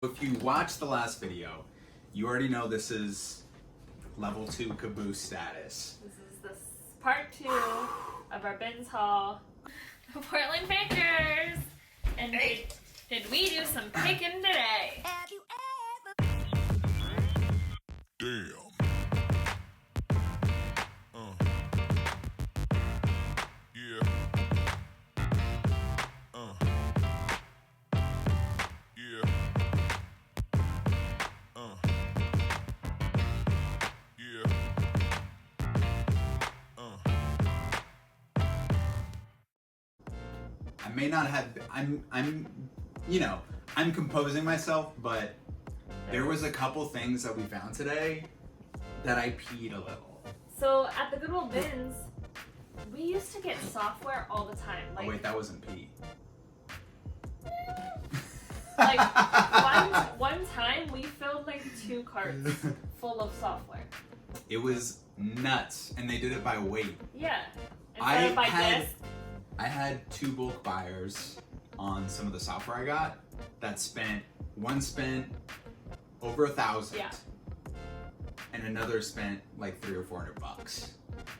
If you watched the last video, you already know this is level 2 caboose status. This is the part 2 of our bins haul. Portland Pickers! And did we do some picking today? Have you ever? Damn. Yeah. Yeah. Yeah. I may not have, I'm composing myself, but there was a couple things that we found today that I peed a little. So at the Goodwill bins, we used to get software all the time. Oh wait, that wasn't pee. Like one time we filled like 2 carts full of software. It was nuts, and they did it by weight. Yeah. Instead of by disc. I had 2 bulk buyers on some of the software I got that one spent over $1,000. Yeah. And another spent like $300 or $400.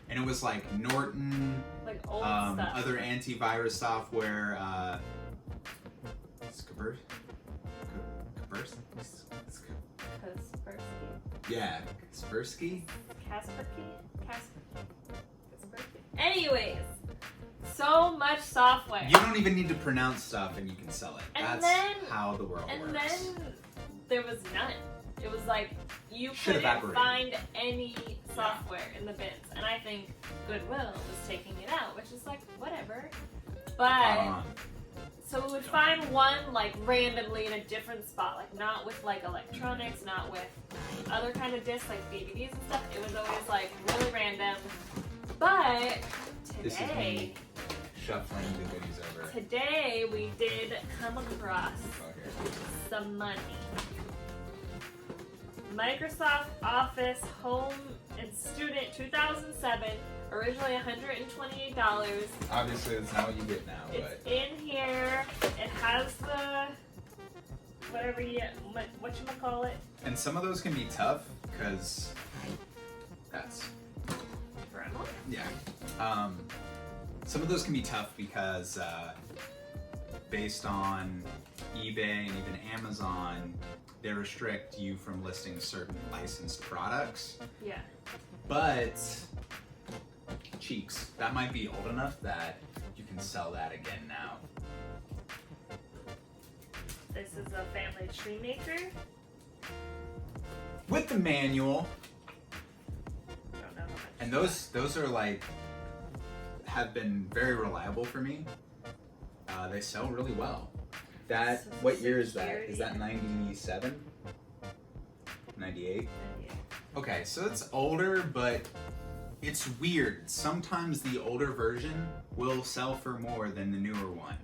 And it was like Norton, like old stuff. other antivirus software, Yeah, Kaspersky. Anyways, so much software. You don't even need to pronounce stuff and you can sell it. And That's how the world and works. then there was none. It was like you Shit couldn't evaporated. find any software in the bins. And I think Goodwill was taking it out, which is like, whatever. But so we would find one like randomly in a different spot, like not with like electronics, not with other kind of discs like DVDs and stuff. It was always like really random. But This is today, me shuffling the goodies over. today we did come across Oh, here. some money. Microsoft Office Home and Student 2007, originally $128. Obviously, that's not what you get now, It's but in here. It has the whatchamacallit. and some of those can be tough because that's Dremel? yeah. Some of those can be tough because based on eBay and even Amazon, they restrict you from listing certain licensed products. Yeah. But cheeks, that might be old enough that you can sell that again now. This is a family tree maker. With the manual, I don't know how much. and those are like have been very reliable for me. They sell really well. That So what year is that? security. Is that 97? 98? Yeah. Okay, so it's older, but it's weird. Sometimes the older version will sell for more than the newer one.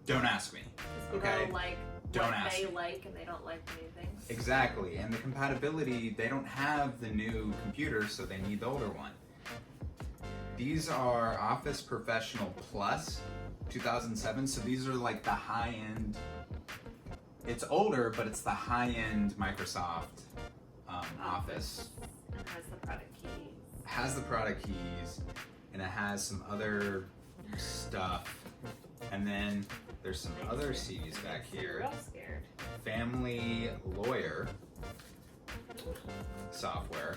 Don't ask me. People Okay. like Don't what ask they me. like and they don't like new things. Exactly, and the compatibility, they don't have the new computer, so they need the older one. These are Office Professional Plus 2007, so these are like the high-end. It's older, but it's the high-end Microsoft Office. And has the product keys. Has the product keys, and it has some other stuff. And then there's some other CDs back here. Real scared. Family Lawyer software.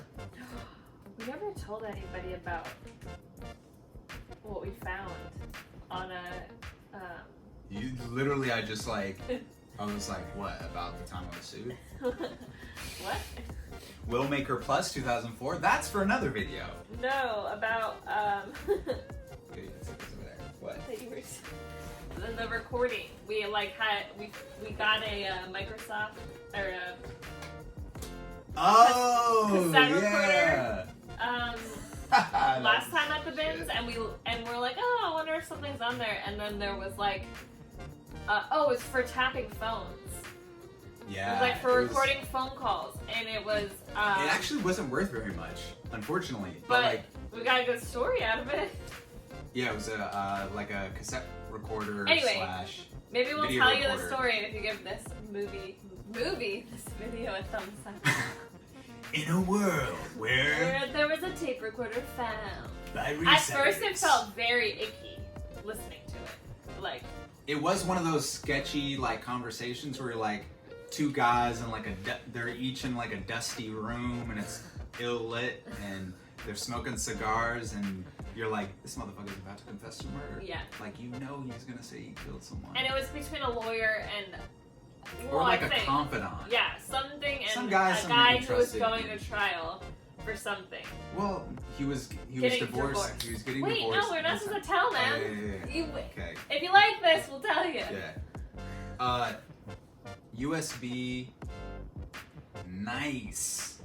We never told anybody about what we found on a. You literally, I was like, what, about the time I was sued? What? Willmaker Plus 2004, that's for another video. No, about Okay, it's over there. What? that you were the recording. We like had we got a Microsoft or a Oh, cassette yeah. last time at the bins, and we're like, oh, I wonder if something's on there, and then there was like, oh, it's for tapping phones. Yeah. It was like for it was- recording phone calls, and it was. It actually wasn't worth very much, unfortunately. But like, we got a good story out of it. yeah, it was a like a cassette recorder Anyway. slash Maybe we'll Video tell you the recorder. story if you give this this video a thumbs up. In a world where Where there was a tape recorder found. by At first, it researchers- felt very icky listening to it. Like, It was one of those sketchy like conversations where like two guys in like they're each in like a dusty room and it's ill lit and they're smoking cigars and you're like, this motherfucker's about to confess to murder. Yeah. Like you know he's gonna say he killed someone. and it was between a lawyer and or like a thing. confidant. Yeah, something and Some guy a somebody guy you who was trusted. going to trial for something. Well, he was Getting divorced. divorced. He was getting Wait, divorced. no, we're not supposed to tell them. Oh, yeah. You, Okay. if you like this, we'll tell you. Yeah. USB. Nice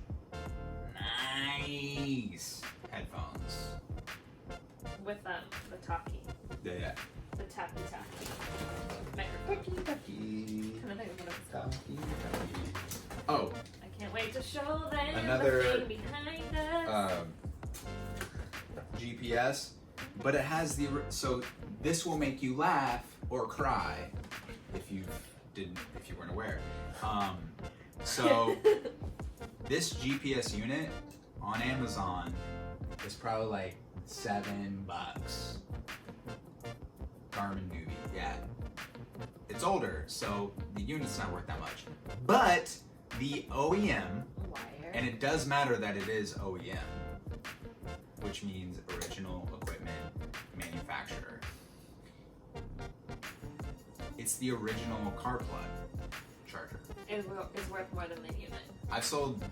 headphones. With the talkie, Yeah. the tappy tappy. Kind of thing what it's called. Oh, I can't wait to show them Another, the thing behind us. GPS, but it has so this will make you laugh or cry if you weren't aware. So this GPS unit on Amazon is probably like $7. Garmin Newbie, yeah. It's older, so the unit's not worth that much. But the OEM, Wire. and it does matter that it is OEM, which means original equipment manufacturer. It's the original car plug charger. Is worth more than the unit. I've sold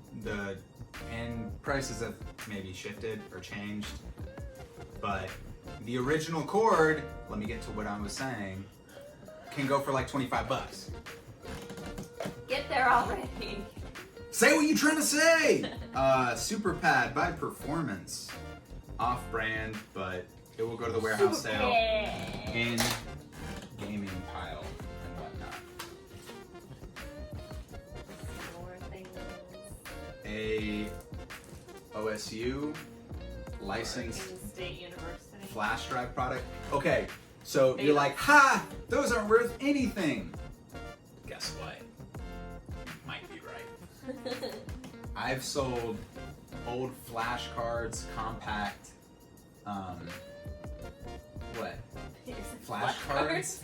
and prices have maybe shifted or changed, but the original cord, let me get to what I was saying, can go for like $25. Get there already. Say what you trying to say! Super Pad by Performance. Off-brand, but it will go to the warehouse sale in gaming pile and whatnot. More things. A OSU licensed Oregon State University. flash drive product. Okay, so They you're don't. like, ha! Those aren't worth anything. Guess what? You might be right. I've sold old flash cards, compact, what? Flash cards?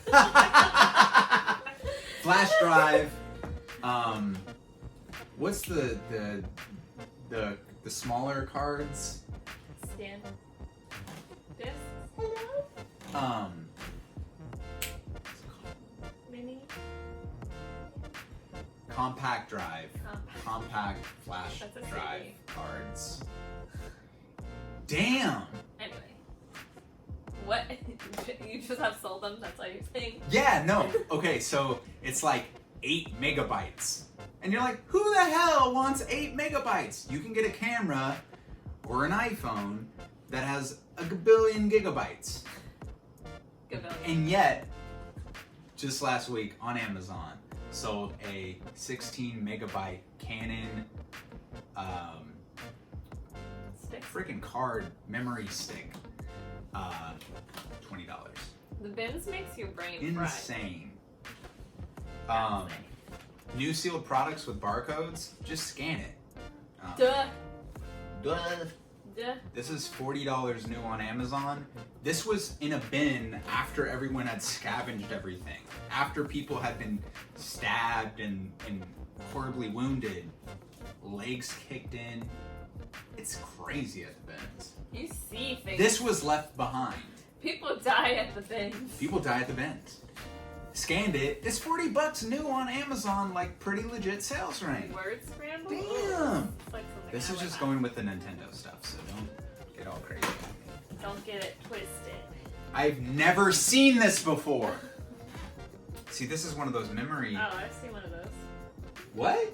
Flash drive. What's the smaller cards? Stand. Discs. What's it called? Mini. Compact drive. Compact flash That's a drive CD. cards. Damn! Anyway. What? You just have sold them? That's all you're saying? Yeah, no. Okay, so it's like 8 megabytes. And you're like, who the hell wants 8 megabytes? You can get a camera or an iPhone that has a billion gigabytes. Goodwill. And yet, just last week on Amazon, sold a 16 megabyte Canon Sticks. freaking card memory stick. $20. The bins makes your brain fry. Insane. Gotta say. New sealed products with barcodes, just scan it. Duh. Duh. Duh. This is $40 new on Amazon. This was in a bin after everyone had scavenged everything. After people had been stabbed and horribly wounded, legs kicked in. It's crazy at the bins. You see things. This was left behind. People die at the bins. People die at the bins. Scanned it. It's $40 new on Amazon, like pretty legit sales rank. Word scramble? Damn. It's like something This I is would just buy. going with the Nintendo stuff, so don't get all crazy. Don't get it twisted. I've never seen this before. See, this is one of those memory. Oh, I've seen one of those. What?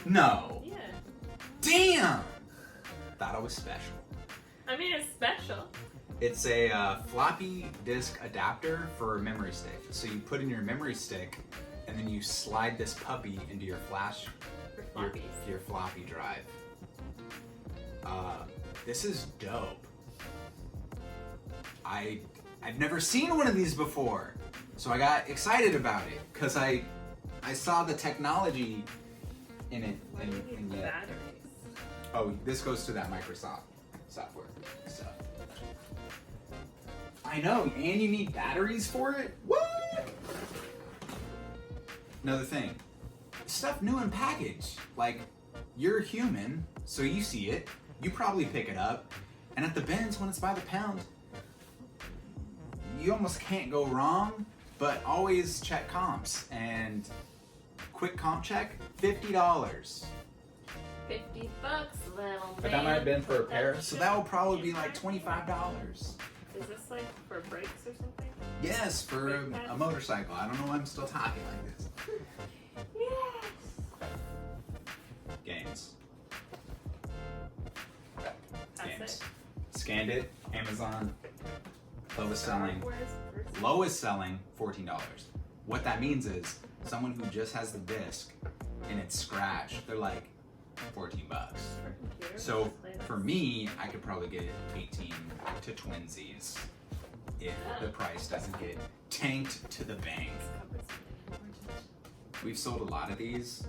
No. Yeah. Damn. Thought it was special. I mean, it's special. It's a floppy disk adapter for a memory stick. So you put in your memory stick, and then you slide this puppy into your flash, For your, floppies. your floppy drive. This is dope. I've never seen one of these before. So I got excited about it because I saw the technology in it. Why do you need batteries? Oh, this goes to that Microsoft software stuff. I know, and you need batteries for it? What? Another thing, stuff new in package. Like, you're human, so you see it, you probably pick it up, and at the bins, when it's by the pound, you almost can't go wrong, but always check comps. And quick comp check, $50. 50 bucks, little But that might have been for a pair, so that will probably be like $25. Is this like for brakes or something? Yes, for a motorcycle. I don't know why I'm still talking like this. Yes! Games. That's Games. it. Scanned it, Amazon. Lowest selling. Where's Lowest selling, $14. What that means is someone who just has the disc and it's scratched, they're like $14. So for me, I could probably get 18 to twinsies if the price doesn't get tanked to the bank. We've sold a lot of these.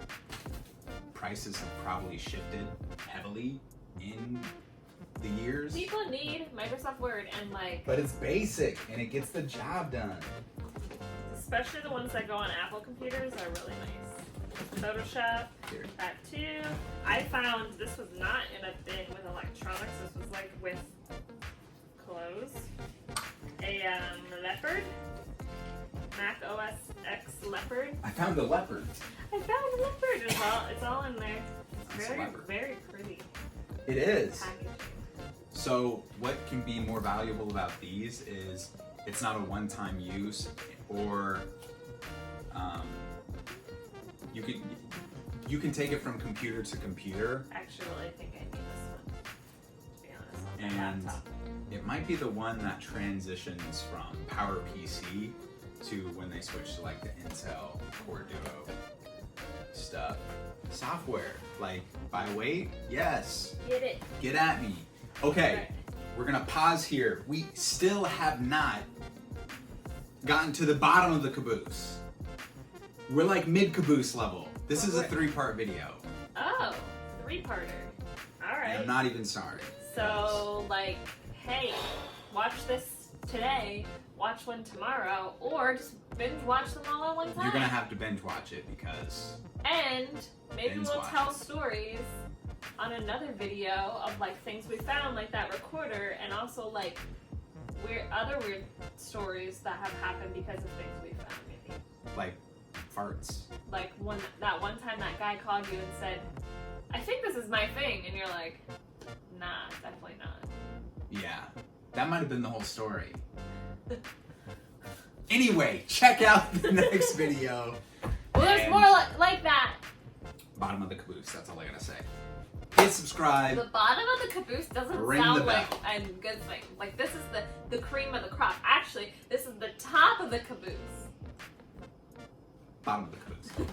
Prices have probably shifted heavily in the years. People need Microsoft Word and like, But it's basic and it gets the job done. especially the ones that go on Apple computers are really nice. Photoshop, Here. that too. I found this was not in a bin with electronics. This was like with clothes. A leopard, Mac OS X leopard. I found the leopard. I found a leopard. It's all in there. That's a Very, leopard. very pretty It is. packaging. So what can be more valuable about these is it's not a one-time use, or you can take it from computer to computer, Actually, I think I need this one. To be honest, on my and laptop. it might be the one that transitions from PowerPC to when they switch to like the Intel Core Duo stuff. Software, like by weight, yes. Get it. Get at me. Okay, Right. we're gonna pause here. We still have not gotten to the bottom of the caboose. We're like mid-caboose level. This is a 3-part video. Oh, 3-parter. All And right. I'm not even sorry. So, like, hey, watch this today, watch one tomorrow, or just binge watch them all at one time. You're gonna have to binge watch it because And maybe Binge we'll watch tell it. stories on another video of like things we found, like that recorder, and also like other weird stories that have happened because of things we found. Maybe like farts. like that one time that guy called you and said, "I think this is my thing," and you're like, "Nah, it's definitely not." Yeah, that might have been the whole story. Anyway, check out the next video. Well, there's And more like that. bottom of the caboose. That's all I gotta say. Hit subscribe. The bottom of the caboose doesn't Ring the sound bell. like a good thing. Like this is the cream of the crop. Actually, this is the top of the caboose. Bottom of the caboose.